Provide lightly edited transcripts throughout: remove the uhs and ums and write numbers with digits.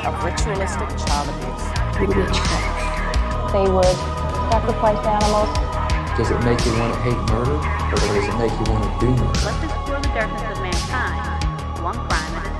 of ritualistic child abuse. Witchcraft. They would sacrifice animals. Does it make you want to hate murder, or does it make you want to do murder? Let's explore the darkness of mankind, one crime at a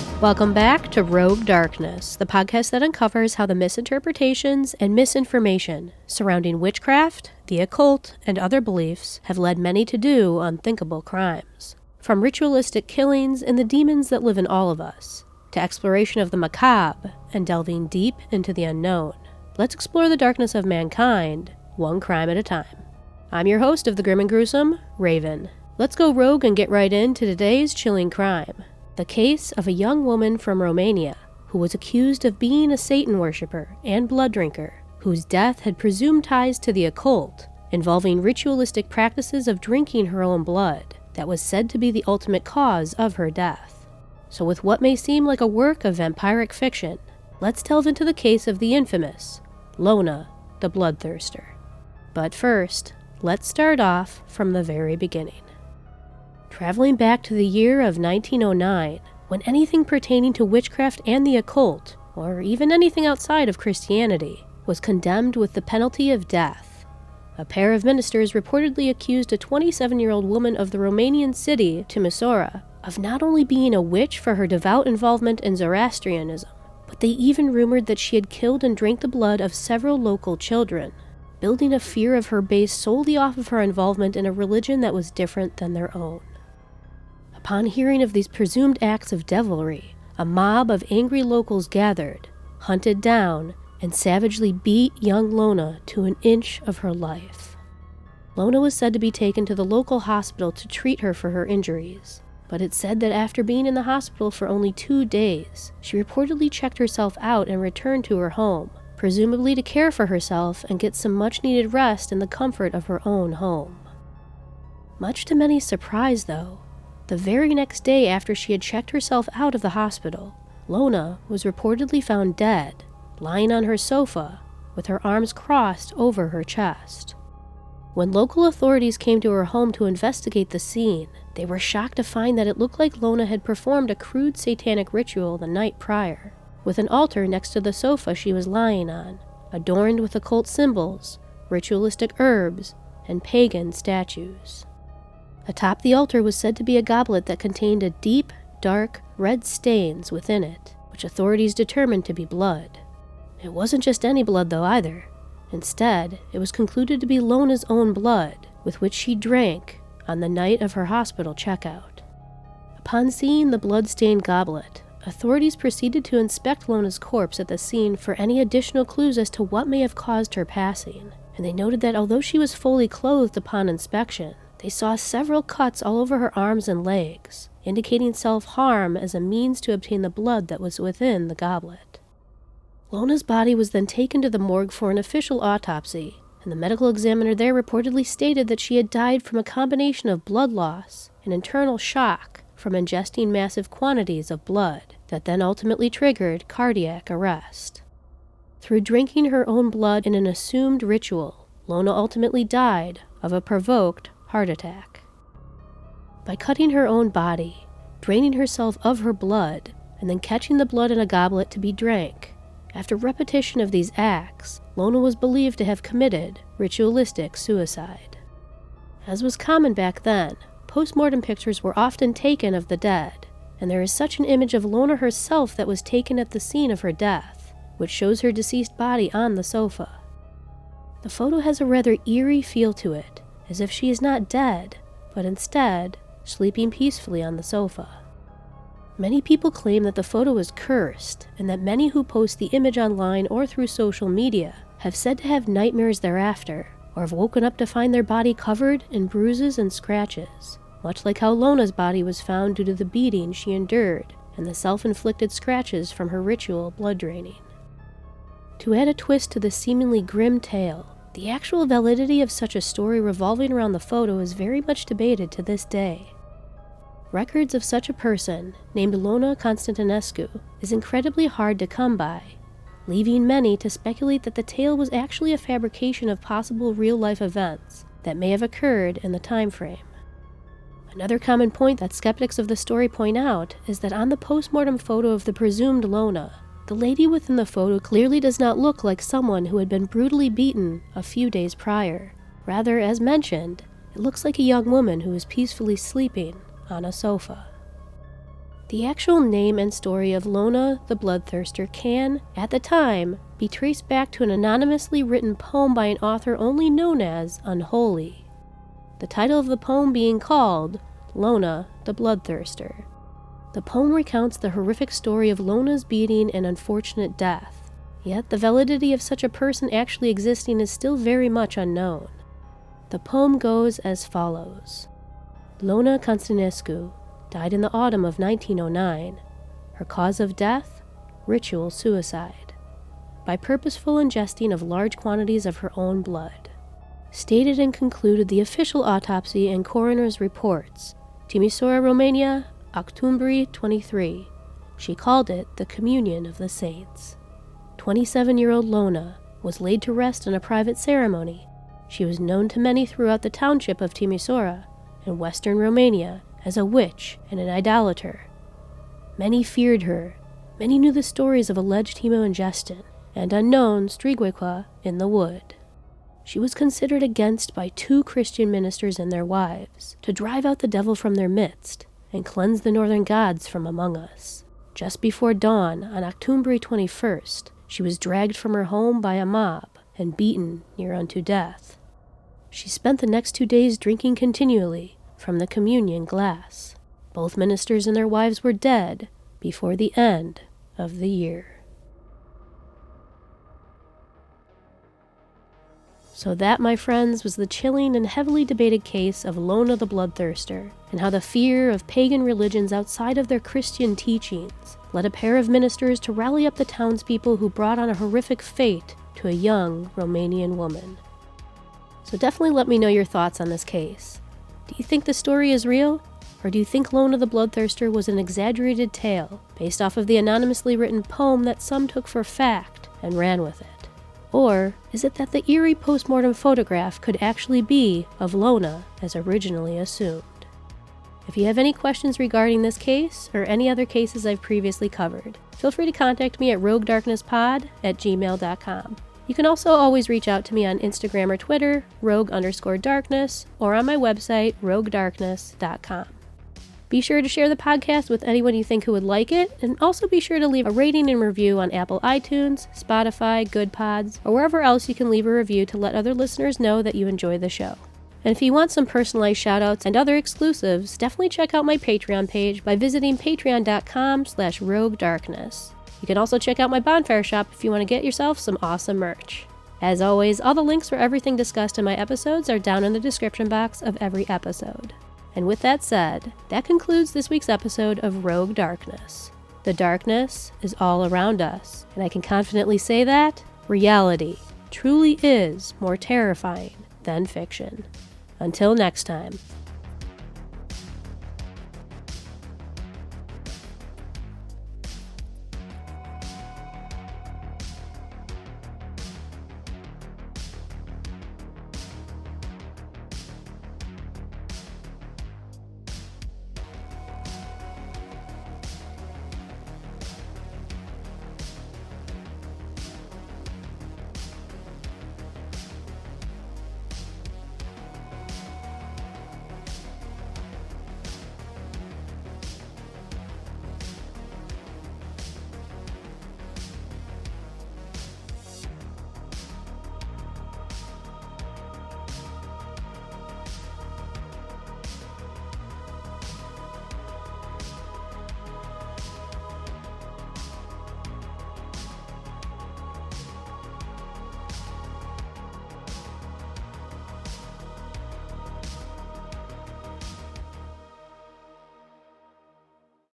time. Welcome back to Rogue Darkness, the podcast that uncovers how the misinterpretations and misinformation surrounding witchcraft, the occult, and other beliefs have led many to do unthinkable crimes. From ritualistic killings and the demons that live in all of us, to exploration of the macabre and delving deep into the unknown. Let's explore the darkness of mankind, one crime at a time. I'm your host of the Grim and Gruesome, Raven. Let's go rogue and get right into today's chilling crime. The case of a young woman from Romania who was accused of being a Satan worshiper and blood drinker, whose death had presumed ties to the occult, involving ritualistic practices of drinking her own blood that was said to be the ultimate cause of her death. So with what may seem like a work of vampiric fiction, let's delve into the case of the infamous Loana the Bloodthirster. But first, let's start off from the very beginning. Traveling back to the year of 1909, when anything pertaining to witchcraft and the occult, or even anything outside of Christianity, was condemned with the penalty of death. A pair of ministers reportedly accused a 27-year-old woman of the Romanian city, Timisoara, of not only being a witch for her devout involvement in Zoroastrianism, but they even rumored that she had killed and drank the blood of several local children, building a fear of her based solely off of her involvement in a religion that was different than their own. Upon hearing of these presumed acts of devilry, a mob of angry locals gathered, hunted down, and savagely beat young Loana to an inch of her life. Loana was said to be taken to the local hospital to treat her for her injuries, but it's said that after being in the hospital for only 2 days, she reportedly checked herself out and returned to her home, presumably to care for herself and get some much-needed rest in the comfort of her own home. Much to many surprise, though, the very next day after she had checked herself out of the hospital, Loana was reportedly found dead, lying on her sofa, with her arms crossed over her chest. When local authorities came to her home to investigate the scene, they were shocked to find that it looked like Loana had performed a crude satanic ritual the night prior, with an altar next to the sofa she was lying on, adorned with occult symbols, ritualistic herbs, and pagan statues. Atop the altar was said to be a goblet that contained a deep, dark, red stains within it, which authorities determined to be blood. It wasn't just any blood, though, either. Instead, it was concluded to be Loana's own blood, with which she drank on the night of her hospital checkout. Upon seeing the blood-stained goblet, authorities proceeded to inspect Loana's corpse at the scene for any additional clues as to what may have caused her passing, and they noted that although she was fully clothed upon inspection, they saw several cuts all over her arms and legs, indicating self-harm as a means to obtain the blood that was within the goblet. Loana's body was then taken to the morgue for an official autopsy, and the medical examiner there reportedly stated that she had died from a combination of blood loss and internal shock from ingesting massive quantities of blood that then ultimately triggered cardiac arrest. Through drinking her own blood in an assumed ritual, Loana ultimately died of a provoked heart attack. By cutting her own body, draining herself of her blood, and then catching the blood in a goblet to be drank, after repetition of these acts, Loana was believed to have committed ritualistic suicide. As was common back then, postmortem pictures were often taken of the dead, and there is such an image of Loana herself that was taken at the scene of her death, which shows her deceased body on the sofa. The photo has a rather eerie feel to it, as if she is not dead, but instead sleeping peacefully on the sofa. Many people claim that the photo is cursed, and that many who post the image online or through social media have said to have nightmares thereafter, or have woken up to find their body covered in bruises and scratches, much like how Loana's body was found due to the beating she endured and the self-inflicted scratches from her ritual blood draining. To add a twist to the seemingly grim tale, the actual validity of such a story revolving around the photo is very much debated to this day. Records of such a person, named Loana Constantinescu, is incredibly hard to come by, leaving many to speculate that the tale was actually a fabrication of possible real-life events that may have occurred in the time frame. Another common point that skeptics of the story point out is that on the postmortem photo of the presumed Loana, the lady within the photo clearly does not look like someone who had been brutally beaten a few days prior. Rather, as mentioned, it looks like a young woman who is peacefully sleeping on a sofa. The actual name and story of Loana the Bloodthirster can, at the time, be traced back to an anonymously written poem by an author only known as Unholy. The title of the poem being called Loana the Bloodthirster. The poem recounts the horrific story of Loana's beating and unfortunate death, yet the validity of such a person actually existing is still very much unknown. The poem goes as follows. Loana Constantinescu died in the autumn of 1909. Her cause of death? Ritual suicide, by purposeful ingesting of large quantities of her own blood. Stated and concluded the official autopsy and coroner's reports. Timișoara, Romania, October 23. She called it the Communion of the Saints. 27-year-old Loana was laid to rest in a private ceremony. She was known to many throughout the township of Timișoara in western Romania as a witch and an idolater. Many feared her. Many knew the stories of alleged hemoingestion and unknown strigwequa in the wood. She was considered against by 2 Christian ministers and their wives to drive out the devil from their midst and cleanse the northern gods from among us. Just before dawn on October 21st, she was dragged from her home by a mob and beaten near unto death. She spent the next 2 days drinking continually from the communion glass. Both ministers and their wives were dead before the end of the year. So that, my friends, was the chilling and heavily debated case of Loana the Bloodthirster, and how the fear of pagan religions outside of their Christian teachings led a pair of ministers to rally up the townspeople who brought on a horrific fate to a young Romanian woman. So definitely let me know your thoughts on this case. Do you think the story is real? Or do you think Loana the Bloodthirster was an exaggerated tale based off of the anonymously written poem that some took for fact and ran with it? Or is it that the eerie postmortem photograph could actually be of Loana as originally assumed? If you have any questions regarding this case or any other cases I've previously covered, feel free to contact me at roguedarknesspod@gmail.com. You can also always reach out to me on Instagram or Twitter, rogue_darkness, or on my website, roguedarkness.com. Be sure to share the podcast with anyone you think who would like it, and also be sure to leave a rating and review on Apple iTunes, Spotify, Good Pods, or wherever else you can leave a review to let other listeners know that you enjoy the show. And if you want some personalized shoutouts and other exclusives, definitely check out my Patreon page by visiting patreon.com/roguedarkness. You can also check out my bonfire shop if you want to get yourself some awesome merch. As always, all the links for everything discussed in my episodes are down in the description box of every episode. And with that said, that concludes this week's episode of Rogue Darkness. The darkness is all around us, and I can confidently say that reality truly is more terrifying than fiction. Until next time.